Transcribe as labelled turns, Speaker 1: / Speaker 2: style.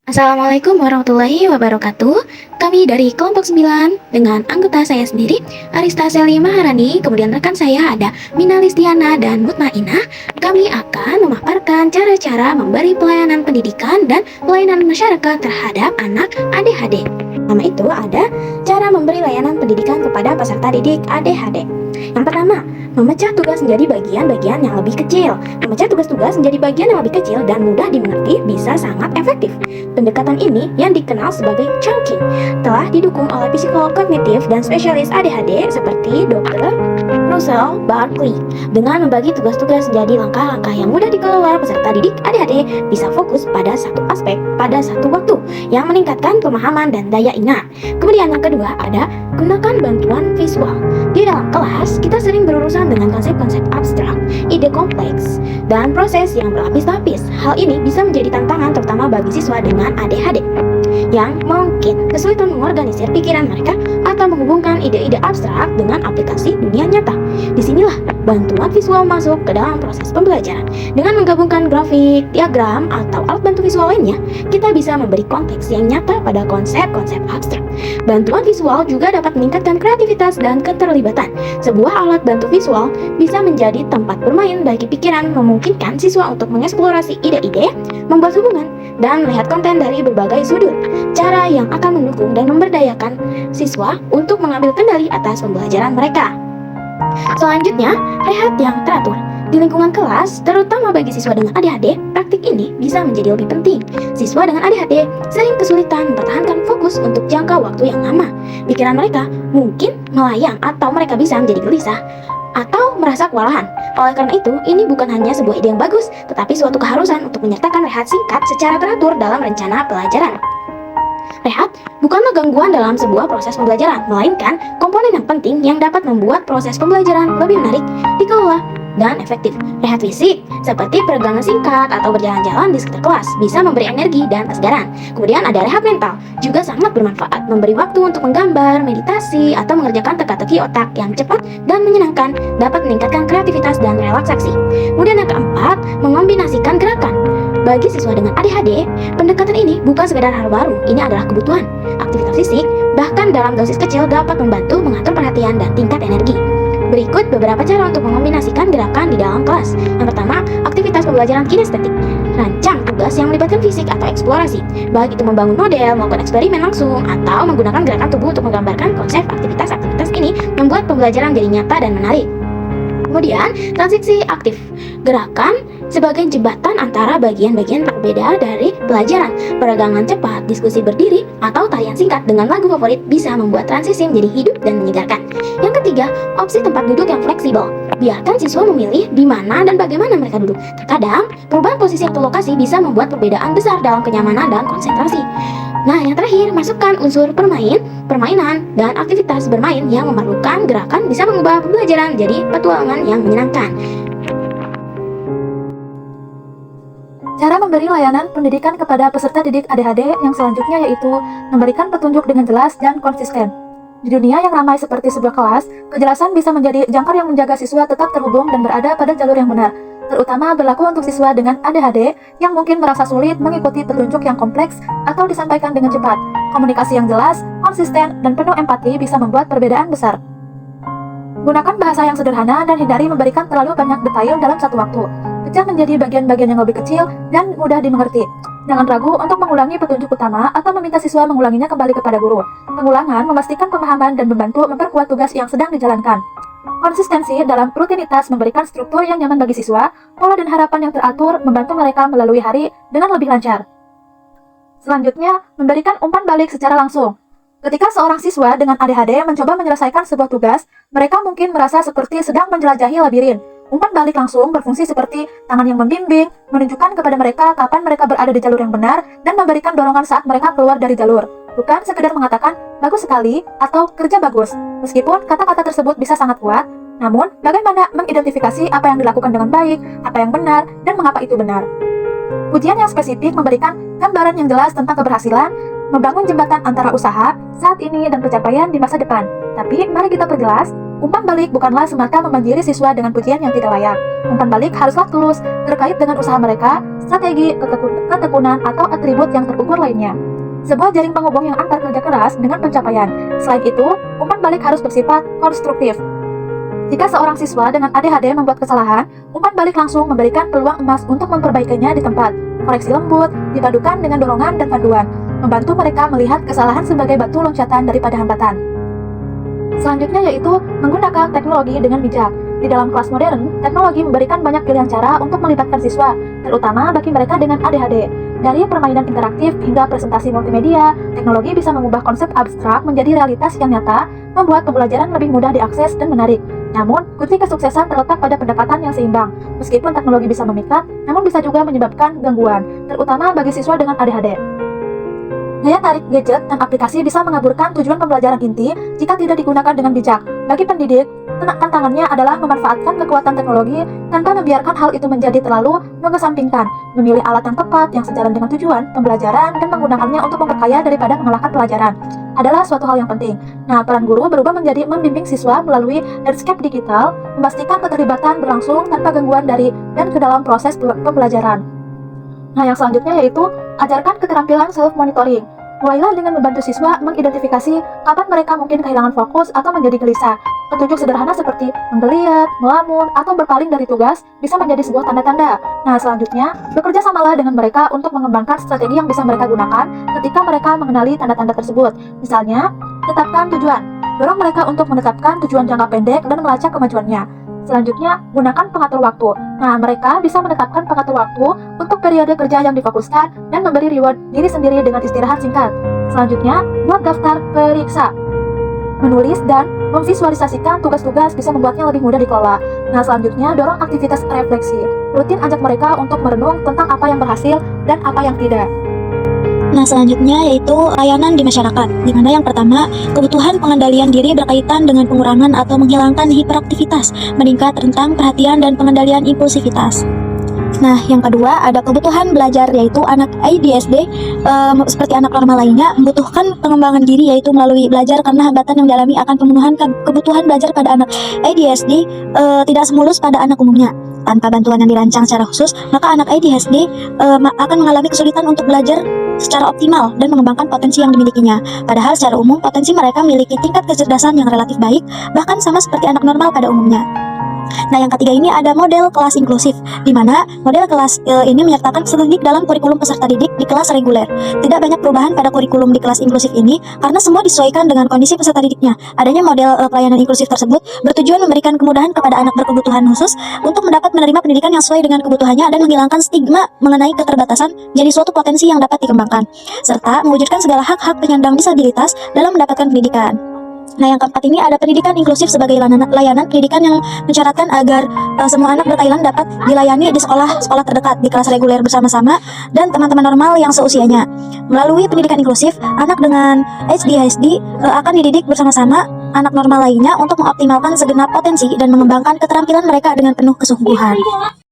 Speaker 1: Assalamualaikum warahmatullahi wabarakatuh. Kami dari kelompok 9 dengan anggota saya sendiri, Arista Seli Maharani, kemudian rekan saya ada Mina Listiana dan Mutmainah. Kami akan memaparkan cara-cara memberi pelayanan pendidikan dan pelayanan masyarakat terhadap anak ADHD. Nama itu ada cara memberi layanan pendidikan kepada peserta didik ADHD. Yang pertama, memecah tugas menjadi bagian-bagian yang lebih kecil. Memecah tugas-tugas menjadi bagian yang lebih kecil dan mudah dimengerti bisa sangat efektif. Pendekatan ini yang dikenal sebagai chunking telah didukung oleh psikolog kognitif dan spesialis ADHD seperti Dr. Russell Barkley. Dengan membagi tugas-tugas menjadi langkah-langkah yang mudah dikelola, peserta didik ADHD bisa fokus pada satu aspek pada satu waktu yang meningkatkan pemahaman dan daya ingat. Kemudian yang kedua ada gunakan bantuan visual. Di dalam kelas, kita sering berurusan dengan konsep-konsep abstrak, ide kompleks, dan proses yang berlapis-lapis. Hal ini bisa menjadi tantangan terutama bagi siswa dengan ADHD yang mungkin kesulitan mengorganisir pikiran mereka atau menghubungkan ide-ide abstrak dengan aplikasi dunia nyata. Disinilah bantuan visual masuk ke dalam proses pembelajaran. Dengan menggabungkan grafik, diagram, atau alat bantu visual lainnya, kita bisa memberi konteks yang nyata pada konsep-konsep abstrak. Bantuan visual juga dapat meningkatkan kreativitas dan keterlibatan. Sebuah alat bantu visual bisa menjadi tempat bermain bagi pikiran, memungkinkan siswa untuk mengeksplorasi ide-ide, membuat hubungan, dan melihat konten dari berbagai sudut. Cara yang akan mendukung dan memberdayakan siswa untuk mengambil kendali atas pembelajaran mereka. Selanjutnya, rehat yang teratur. Di lingkungan kelas, terutama bagi siswa dengan ADHD, praktik ini bisa menjadi lebih penting. Siswa dengan ADHD sering kesulitan mempertahankan fokus untuk jangka waktu yang lama. Pikiran mereka mungkin melayang atau mereka bisa menjadi gelisah atau merasa kewalahan. Oleh karena itu, ini bukan hanya sebuah ide yang bagus, tetapi suatu keharusan untuk menyertakan rehat singkat secara teratur dalam rencana pelajaran. Rehat bukanlah gangguan dalam sebuah proses pembelajaran, melainkan komponen yang penting yang dapat membuat proses pembelajaran lebih menarik, dikelola, dan efektif. Rehat fisik, seperti peregangan singkat atau berjalan-jalan di sekitar kelas, bisa memberi energi dan kesegaran. Kemudian ada rehat mental, juga sangat bermanfaat, memberi waktu untuk menggambar, meditasi, atau mengerjakan teka-teki otak yang cepat dan menyenangkan, dapat meningkatkan kreativitas dan relaksasi. Kemudian yang keempat, mengombinasikan gerakan. Bagi siswa dengan ADHD, pendekatan ini bukan sekedar hal baru, ini adalah kebutuhan. Aktivitas fisik, bahkan dalam dosis kecil dapat membantu mengatur perhatian dan tingkat energi. Berikut beberapa cara untuk mengombinasikan gerakan di dalam kelas. Yang pertama, aktivitas pembelajaran kinestetik. Rancang tugas yang melibatkan fisik atau eksplorasi, baik itu membangun model, melakukan eksperimen langsung, atau menggunakan gerakan tubuh untuk menggambarkan konsep aktivitas-aktivitas ini membuat pembelajaran jadi nyata dan menarik. Kemudian, transisi aktif. Gerakan sebagai jembatan antara bagian-bagian berbeda dari pelajaran. Peregangan cepat, diskusi berdiri, atau tarian singkat dengan lagu favorit bisa membuat transisi menjadi hidup dan menyegarkan. Yang ketiga, opsi tempat duduk yang fleksibel. Biarkan siswa memilih di mana dan bagaimana mereka duduk. Terkadang, perubahan posisi atau lokasi bisa membuat perbedaan besar dalam kenyamanan dan konsentrasi. Nah, yang terakhir, masukkan unsur permainan, dan aktivitas bermain yang memerlukan gerakan bisa mengubah pembelajaran menjadi petualangan yang menyenangkan.
Speaker 2: Cara memberi layanan pendidikan kepada peserta didik ADHD yang selanjutnya yaitu memberikan petunjuk dengan jelas dan konsisten. Di dunia yang ramai seperti sebuah kelas, kejelasan bisa menjadi jangkar yang menjaga siswa tetap terhubung dan berada pada jalur yang benar. Terutama berlaku untuk siswa dengan ADHD yang mungkin merasa sulit mengikuti petunjuk yang kompleks atau disampaikan dengan cepat. Komunikasi yang jelas, konsisten, dan penuh empati bisa membuat perbedaan besar. Gunakan bahasa yang sederhana dan hindari memberikan terlalu banyak detail dalam satu waktu. Pecah menjadi bagian-bagian yang lebih kecil dan mudah dimengerti. Jangan ragu untuk mengulangi petunjuk utama atau meminta siswa mengulanginya kembali kepada guru. Pengulangan memastikan pemahaman dan membantu memperkuat tugas yang sedang dijalankan. Konsistensi dalam rutinitas memberikan struktur yang nyaman bagi siswa, pola dan harapan yang teratur membantu mereka melalui hari dengan lebih lancar. Selanjutnya, memberikan umpan balik secara langsung. Ketika seorang siswa dengan ADHD mencoba menyelesaikan sebuah tugas, mereka mungkin merasa seperti sedang menjelajahi labirin. Umpan balik langsung berfungsi seperti tangan yang membimbing, menunjukkan kepada mereka kapan mereka berada di jalur yang benar, dan memberikan dorongan saat mereka keluar dari jalur. Bukan sekedar mengatakan, bagus sekali, atau kerja bagus. Meskipun kata-kata tersebut bisa sangat kuat, namun bagaimana mengidentifikasi apa yang dilakukan dengan baik, apa yang benar, dan mengapa itu benar. Ujian yang spesifik memberikan gambaran yang jelas tentang keberhasilan, membangun jembatan antara usaha, saat ini, dan pencapaian di masa depan. Tapi, mari kita perjelas, Umpan balik bukanlah semata membanjiri siswa dengan pujian yang tidak layak. Umpan balik haruslah tulus, terkait dengan usaha mereka, strategi, ketekunan, atau atribut yang terukur lainnya. Sebuah jaring penghubung yang antar kerja keras dengan pencapaian. Selain itu, umpan balik harus bersifat konstruktif. Jika seorang siswa dengan ADHD membuat kesalahan, umpan balik langsung memberikan peluang emas untuk memperbaikinya di tempat. Koreksi lembut, dipadukan dengan dorongan dan panduan, membantu mereka melihat kesalahan sebagai batu loncatan daripada hambatan. Selanjutnya yaitu menggunakan teknologi dengan bijak. Di dalam kelas modern, teknologi memberikan banyak pilihan cara untuk melibatkan siswa, terutama bagi mereka dengan ADHD. Dari permainan interaktif hingga presentasi multimedia, teknologi bisa mengubah konsep abstrak menjadi realitas yang nyata, membuat pembelajaran lebih mudah diakses dan menarik. Namun, kunci kesuksesan terletak pada pendekatan yang seimbang. Meskipun teknologi bisa memikat, namun bisa juga menyebabkan gangguan, terutama bagi siswa dengan ADHD. Daya tarik gadget dan aplikasi bisa mengaburkan tujuan pembelajaran inti jika tidak digunakan dengan bijak. Bagi pendidik, tantangannya adalah memanfaatkan kekuatan teknologi tanpa membiarkan hal itu menjadi terlalu mengesampingkan, memilih alat yang tepat yang sejalan dengan tujuan pembelajaran dan menggunakannya untuk memperkaya daripada mengalahkan pelajaran adalah suatu hal yang penting. Nah, peran guru berubah menjadi membimbing siswa melalui landscape digital, memastikan keterlibatan berlangsung tanpa gangguan dari dan ke dalam proses pembelajaran. Nah, yang selanjutnya yaitu ajarkan keterampilan self-monitoring. Mulailah dengan membantu siswa mengidentifikasi kapan mereka mungkin kehilangan fokus atau menjadi gelisah. Petunjuk sederhana seperti menggeliat, melamun, atau berpaling dari tugas bisa menjadi sebuah tanda-tanda. Nah, selanjutnya, bekerja samalah dengan mereka untuk mengembangkan strategi yang bisa mereka gunakan ketika mereka mengenali tanda-tanda tersebut. Misalnya, tetapkan tujuan. Dorong mereka untuk menetapkan tujuan jangka pendek dan melacak kemajuannya. Selanjutnya, gunakan pengatur waktu. Nah, mereka bisa menetapkan pengatur waktu untuk periode kerja yang difokuskan dan memberi reward diri sendiri dengan istirahat singkat. Selanjutnya, buat daftar periksa. Menulis dan memvisualisasikan tugas-tugas bisa membuatnya lebih mudah dikelola. Nah, selanjutnya, dorong aktivitas refleksi. Rutin ajak mereka untuk merenung tentang apa yang berhasil dan apa yang tidak.
Speaker 3: Nah, selanjutnya yaitu layanan di masyarakat, di mana yang pertama, kebutuhan pengendalian diri berkaitan dengan pengurangan atau menghilangkan hiperaktivitas, meningkat rentang perhatian dan pengendalian impulsivitas. Nah, yang kedua ada kebutuhan belajar, yaitu anak ADHD seperti anak normal lainnya membutuhkan pengembangan diri, yaitu melalui belajar karena hambatan yang dialami akan pemenuhan kebutuhan belajar pada anak ADHD tidak semulus pada anak umumnya. Tanpa bantuan yang dirancang secara khusus, maka anak ADHD akan mengalami kesulitan untuk belajar secara optimal dan mengembangkan potensi yang dimilikinya. Padahal secara umum potensi mereka memiliki tingkat kecerdasan yang relatif baik, bahkan sama seperti anak normal pada umumnya. Nah, yang ketiga ini ada model kelas inklusif, di mana model kelas ini menyertakan peserta didik dalam kurikulum peserta didik di kelas reguler. Tidak banyak perubahan pada kurikulum di kelas inklusif ini karena semua disesuaikan dengan kondisi peserta didiknya. Adanya model pelayanan inklusif tersebut bertujuan memberikan kemudahan kepada anak berkebutuhan khusus untuk mendapat menerima pendidikan yang sesuai dengan kebutuhannya dan menghilangkan stigma mengenai keterbatasan jadi suatu potensi yang dapat dikembangkan, serta mewujudkan segala hak-hak penyandang disabilitas dalam mendapatkan pendidikan. Nah, yang keempat ini ada pendidikan inklusif sebagai layanan pendidikan yang mensyaratkan agar semua anak berkeadilan dapat dilayani di sekolah terdekat di kelas reguler bersama-sama dan teman-teman normal yang seusianya. Melalui pendidikan inklusif, anak dengan ADHD akan dididik bersama-sama anak normal lainnya untuk mengoptimalkan segenap potensi dan mengembangkan keterampilan mereka dengan penuh kesungguhan.